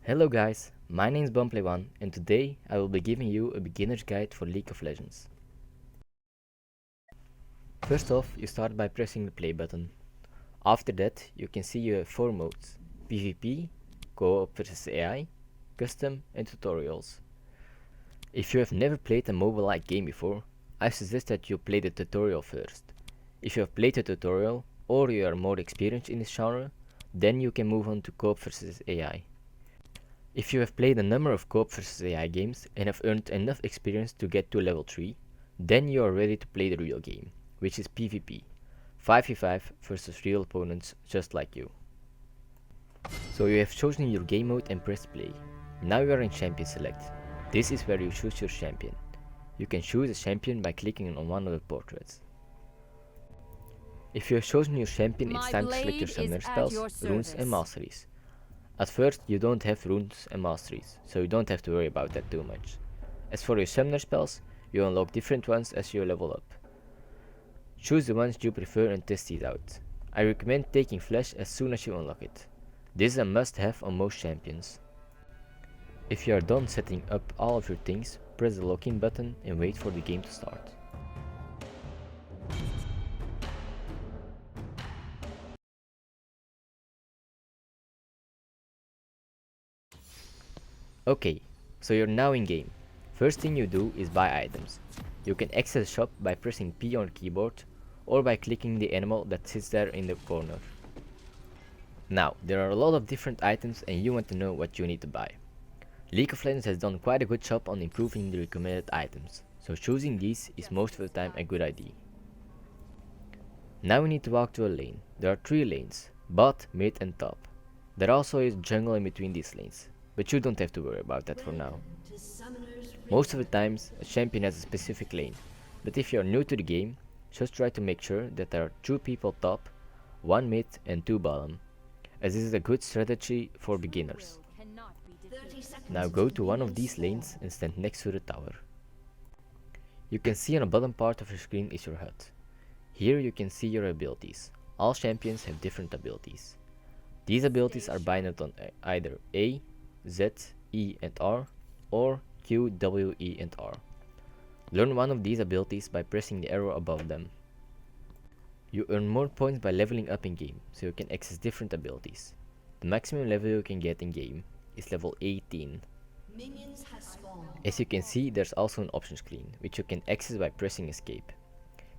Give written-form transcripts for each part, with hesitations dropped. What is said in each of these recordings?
Hello guys, my name is Bombplay and today I will be giving you a beginner's guide for League of Legends. First off, you start by pressing the play button. After that, you can see you have 4 modes: PvP, Co-op vs AI, Custom and Tutorials. If you have never played a mobile-like game before, I suggest that you play the tutorial first. If you have played the tutorial, or you are more experienced in this genre, then you can move on to Co-op vs AI. If you have played a number of Co-op vs AI games and have earned enough experience to get to level 3, then you are ready to play the real game, which is PvP, 5v5 versus real opponents just like you. So you have chosen your game mode and pressed play. Now you are in Champion Select. This is where you choose your champion. You can choose a champion by clicking on one of the portraits. If you have chosen your champion, it's time to select your summoner spells, runes and masteries. At first you don't have runes and masteries, so you don't have to worry about that too much. As for your summoner spells, you unlock different ones as you level up. Choose the ones you prefer and test these out. I recommend taking Flash as soon as you unlock it. This is a must have on most champions. If you are done setting up all of your things, press the login button and wait for the game to start. Okay, so you're now in game. First thing you do is buy items. You can access the shop by pressing P on the keyboard or by clicking the animal that sits there in the corner. Now, there are a lot of different items and you want to know what you need to buy. League of Legends has done quite a good job on improving the recommended items, so choosing these is most of the time a good idea. Now we need to walk to a lane. There are 3 lanes: bot, mid and top. There also is jungle in between these lanes, but you don't have to worry about that for now. Most of the times a champion has a specific lane, but if you are new to the game, just try to make sure that there are 2 people top, 1 mid and 2 bottom, as this is a good strategy for beginners. Now go to one of these lanes and stand next to the tower. You can see on the bottom part of your screen is your HUD. Here you can see your abilities. All champions have different abilities. These abilities are binded on either A, Z, E and R, or Q, W, E and R. Learn one of these abilities by pressing the arrow above them. You earn more points by leveling up in game, so you can access different abilities. The maximum level you can get in game is level 18. As you can see, there's also an option screen, which you can access by pressing escape.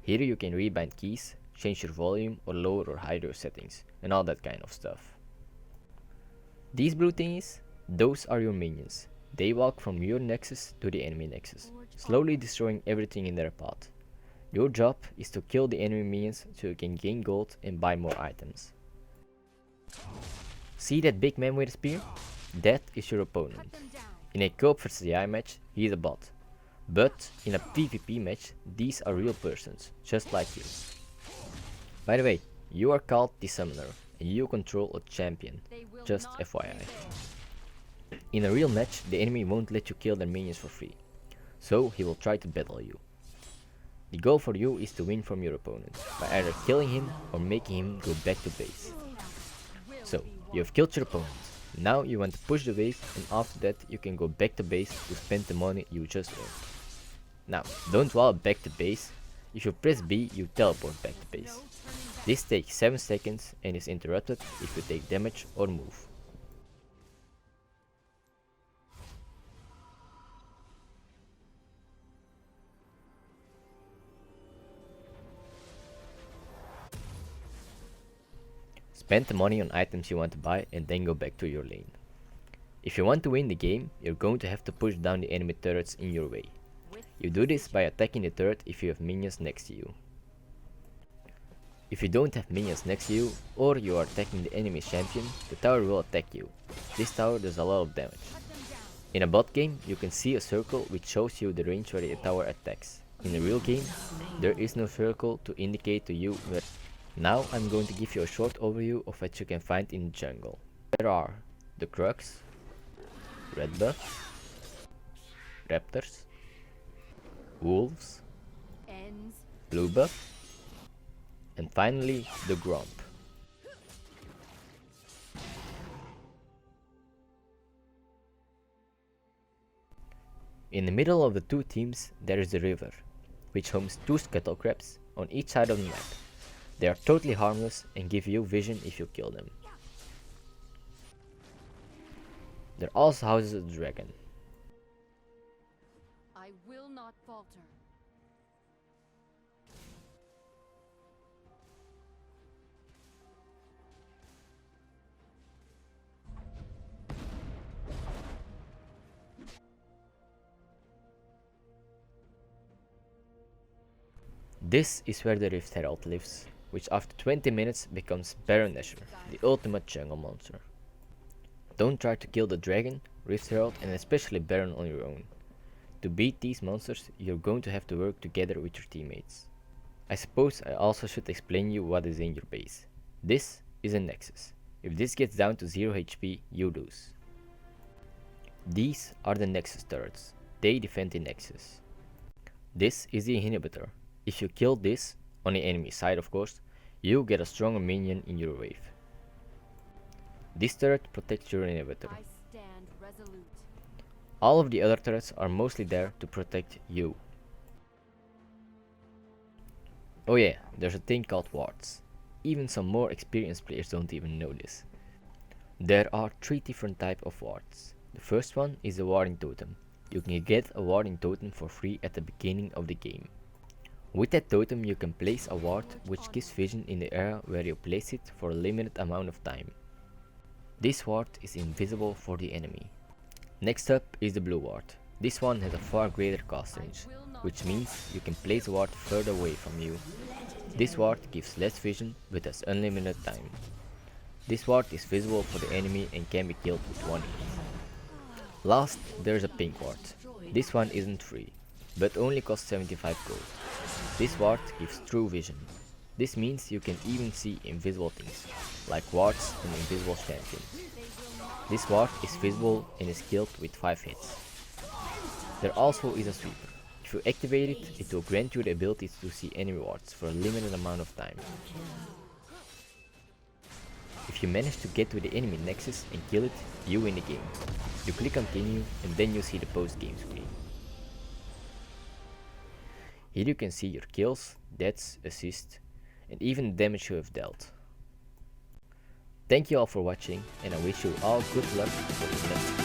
Here you can rebind keys, change your volume or lower or higher your settings, and all that kind of stuff. These blue thingies, those are your minions. They walk from your nexus to the enemy nexus, slowly destroying everything in their path. Your job is to kill the enemy minions so you can gain gold and buy more items. See that big man with a spear? That is your opponent. In a Co-op vs AI match, he is a bot. But in a PvP match, these are real persons, just like you. By the way, you are called the Summoner, and you control a champion, just FYI. In a real match, the enemy won't let you kill their minions for free, so he will try to battle you. The goal for you is to win from your opponent, by either killing him or making him go back to base. So, you have killed your opponent. Now you want to push the wave, and after that you can go back to base to spend the money you just earned. Now, don't wall back to base. If you press B, you teleport back to base. This takes 7 seconds and is interrupted if you take damage or move. Spend the money on items you want to buy and then go back to your lane. If you want to win the game, you're going to have to push down the enemy turrets in your way. You do this by attacking the turret if you have minions next to you. If you don't have minions next to you, or you are attacking the enemy champion, the tower will attack you. This tower does a lot of damage. In a bot game, you can see a circle which shows you the range where the tower attacks. In a real game, there is no circle to indicate to you where. Now I'm going to give you a short overview of what you can find in the jungle. There are the Crux, red buff, raptors, wolves, blue buff, and finally the Gromp. In the middle of the two teams there is the river, which homes two scuttle crabs on each side of the map. They are totally harmless and give you vision if you kill them. There also houses a dragon. I will not falter. This is where the Rift Herald lives, which after 20 minutes becomes Baron Nashor, the ultimate jungle monster. Don't try to kill the dragon, Rift Herald and especially Baron on your own. To beat these monsters, you're going to have to work together with your teammates. I suppose I also should explain you what is in your base. This is a Nexus. If this gets down to 0 HP, you lose. These are the Nexus turrets. They defend the Nexus. This is the inhibitor. If you kill this, on the enemy side of course, you get a stronger minion in your wave. This turret protects your inhibitor. I stand resolute. All of the other turrets are mostly there to protect you. Oh yeah, there's a thing called wards. Even some more experienced players don't even know this. There are 3 different types of wards. The first one is a warding totem. You can get a warding totem for free at the beginning of the game. With that totem you can place a ward which gives vision in the area where you place it for a limited amount of time. This ward is invisible for the enemy. Next up is the blue ward. This one has a far greater cast range, which means you can place a ward further away from you. This ward gives less vision but has unlimited time. This ward is visible for the enemy and can be killed with one hit. Last, there is a pink ward. This one isn't free, but only costs 75 gold. This ward gives true vision. This means you can even see invisible things, like wards and invisible champions. This ward is visible and is killed with 5 hits. There also is a sweeper. If you activate it, it will grant you the ability to see enemy wards for a limited amount of time. If you manage to get to the enemy nexus and kill it, you win the game. You click continue and then you see the post game screen. Here you can see your kills, deaths, assists, and even the damage you have dealt. Thank you all for watching and I wish you all good luck for the next